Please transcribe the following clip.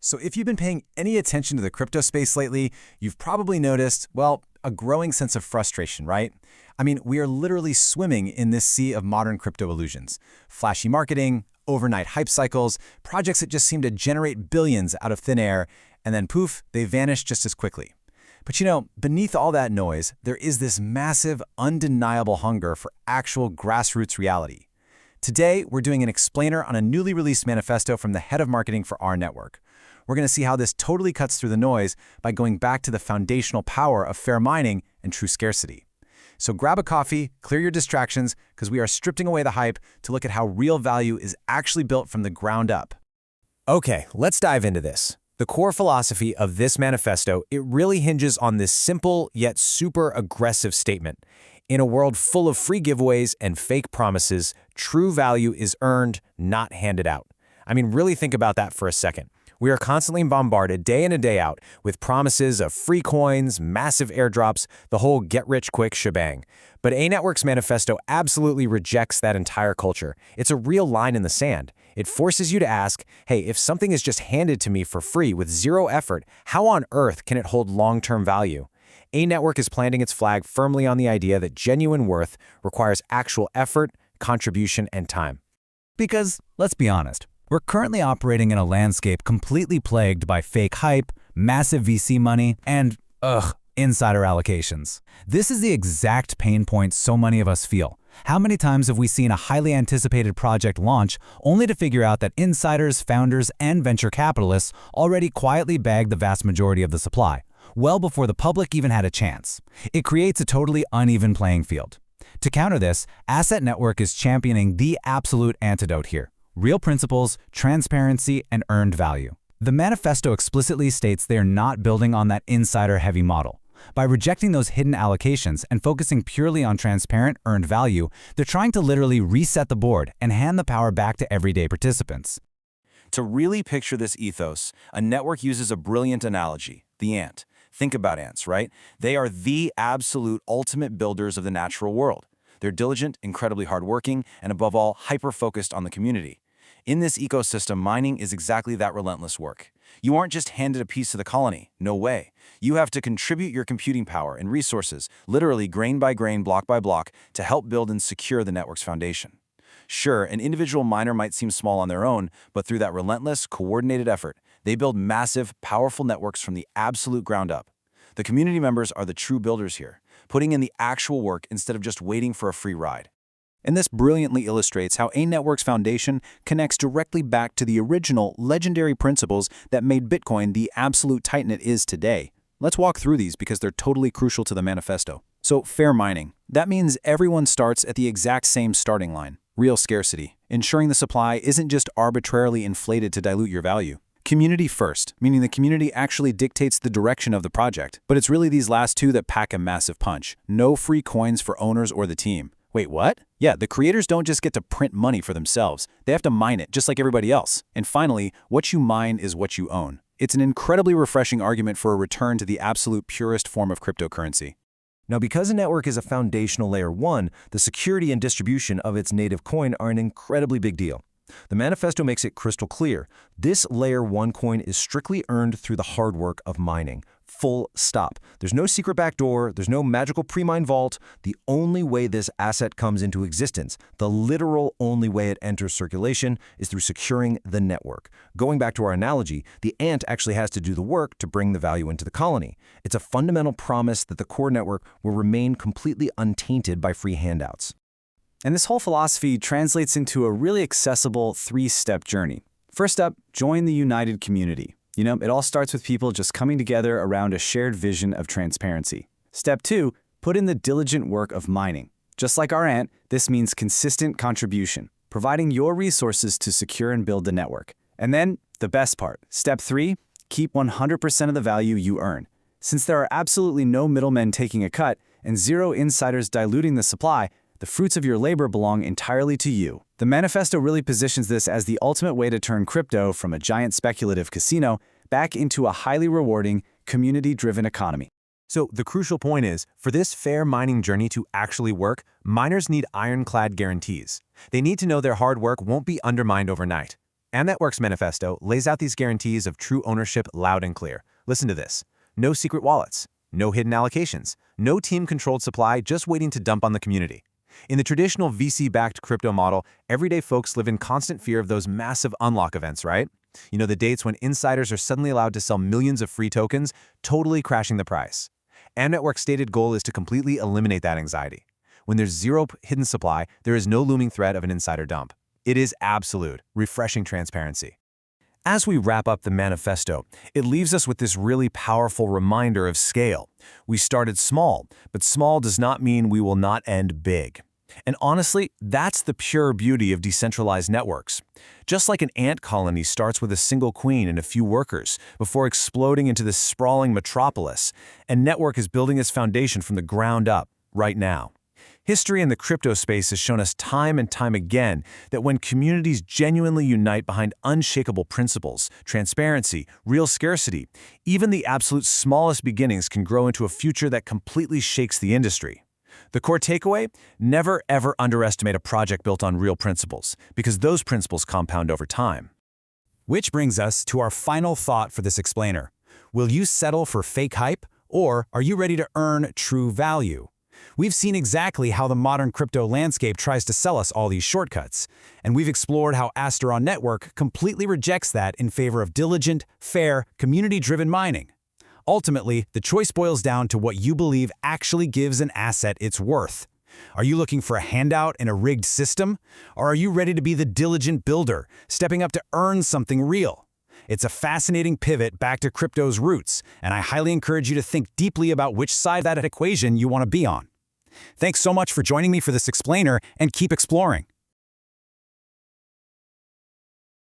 So if you've been paying any attention to the crypto space lately, you've probably noticed, well, a growing sense of frustration, right? I mean, we are literally swimming in this sea of modern crypto illusions. Flashy marketing, overnight hype cycles, projects that just seem to generate billions out of thin air, and then poof, they vanish just as quickly. But beneath all that noise, there is this massive, undeniable hunger for actual grassroots reality. Today, we're doing an explainer on a newly released manifesto from the head of marketing for our network. We're going to see how this totally cuts through the noise by going back to the foundational power of fair mining and true scarcity. So grab a coffee, clear your distractions, because we are stripping away the hype to look at how real value is actually built from the ground up. Okay, let's dive into this. The core philosophy of this manifesto, it really hinges on this simple yet super aggressive statement. In a world full of free giveaways and fake promises, true value is earned, not handed out. I mean, really think about that for a second. We are constantly bombarded day in and day out with promises of free coins, massive airdrops, the whole get-rich-quick shebang. But A-Network's manifesto absolutely rejects that entire culture. It's a real line in the sand. It forces you to ask, hey, if something is just handed to me for free with zero effort, how on earth can it hold long-term value? A-Network is planting its flag firmly on the idea that genuine worth requires actual effort, contribution, and time. Because, let's be honest, we're currently operating in a landscape completely plagued by fake hype, massive VC money, and, insider allocations. This is the exact pain point so many of us feel. How many times have we seen a highly anticipated project launch only to figure out that insiders, founders, and venture capitalists already quietly bagged the vast majority of the supply, well before the public even had a chance? It creates a totally uneven playing field. To counter this, Asset Network is championing the absolute antidote here: real principles, transparency, and earned value. The manifesto explicitly states they are not building on that insider-heavy model. By rejecting those hidden allocations and focusing purely on transparent, earned value, they're trying to literally reset the board and hand the power back to everyday participants. To really picture this ethos, a network uses a brilliant analogy: the ant. Think about ants, right? They are the absolute ultimate builders of the natural world. They're diligent, incredibly hardworking, and above all, hyper-focused on the community. In this ecosystem, mining is exactly that relentless work. You aren't just handed a piece of the colony. No way. You have to contribute your computing power and resources, literally grain by grain, block by block, to help build and secure the network's foundation. Sure, an individual miner might seem small on their own, but through that relentless, coordinated effort, they build massive, powerful networks from the absolute ground up. The community members are the true builders here, putting in the actual work instead of just waiting for a free ride. And this brilliantly illustrates how A-Network's foundation connects directly back to the original, legendary principles that made Bitcoin the absolute titan it is today. Let's walk through these because they're totally crucial to the manifesto. So, fair mining. That means everyone starts at the exact same starting line: real scarcity, ensuring the supply isn't just arbitrarily inflated to dilute your value. Community first, meaning the community actually dictates the direction of the project. But it's really these last two that pack a massive punch. No free coins for owners or the team. Wait, what? Yeah, the creators don't just get to print money for themselves. They have to mine it, just like everybody else. And finally, what you mine is what you own. It's an incredibly refreshing argument for a return to the absolute purest form of cryptocurrency. Now, because a network is a foundational layer one, the security and distribution of its native coin are an incredibly big deal. The manifesto makes it crystal clear. This layer one coin is strictly earned through the hard work of mining. Full stop. There's no secret backdoor, there's no magical pre-mine vault. The only way this asset comes into existence, the literal only way it enters circulation, is through securing the network. Going back to our analogy, the ant actually has to do the work to bring the value into the colony. It's a fundamental promise that the core network will remain completely untainted by free handouts. And this whole philosophy translates into a really accessible three-step journey. First up, join the united community. It all starts with people just coming together around a shared vision of transparency. Step 2, put in the diligent work of mining. Just like our ant, this means consistent contribution, providing your resources to secure and build the network. And then, the best part, step 3, keep 100% of the value you earn. Since there are absolutely no middlemen taking a cut and zero insiders diluting the supply, the fruits of your labor belong entirely to you. The manifesto really positions this as the ultimate way to turn crypto from a giant speculative casino back into a highly rewarding, community-driven economy. So the crucial point is, for this fair mining journey to actually work, miners need ironclad guarantees. They need to know their hard work won't be undermined overnight. ANETEAZ manifesto lays out these guarantees of true ownership loud and clear. Listen to this. No secret wallets, no hidden allocations, no team-controlled supply just waiting to dump on the community. In the traditional VC-backed crypto model, everyday folks live in constant fear of those massive unlock events, right? You know, the dates when insiders are suddenly allowed to sell millions of free tokens, totally crashing the price. ANETEAZ's stated goal is to completely eliminate that anxiety. When there's zero hidden supply, there is no looming threat of an insider dump. It is absolute, refreshing transparency. As we wrap up the manifesto, it leaves us with this really powerful reminder of scale. We started small, but small does not mean we will not end big. And honestly, that's the pure beauty of decentralized networks. Just like an ant colony starts with a single queen and a few workers before exploding into this sprawling metropolis, a network is building its foundation from the ground up right now. History in the crypto space has shown us time and time again that when communities genuinely unite behind unshakable principles, transparency, real scarcity, even the absolute smallest beginnings can grow into a future that completely shakes the industry. The core takeaway? Never ever underestimate a project built on real principles, because those principles compound over time. Which brings us to our final thought for this explainer. Will you settle for fake hype, or are you ready to earn true value? We've seen exactly how the modern crypto landscape tries to sell us all these shortcuts, and we've explored how Asteron Network completely rejects that in favor of diligent, fair, community-driven mining. Ultimately, the choice boils down to what you believe actually gives an asset its worth. Are you looking for a handout in a rigged system? Or are you ready to be the diligent builder, stepping up to earn something real? It's a fascinating pivot back to crypto's roots, and I highly encourage you to think deeply about which side of that equation you want to be on. Thanks so much for joining me for this explainer, and keep exploring.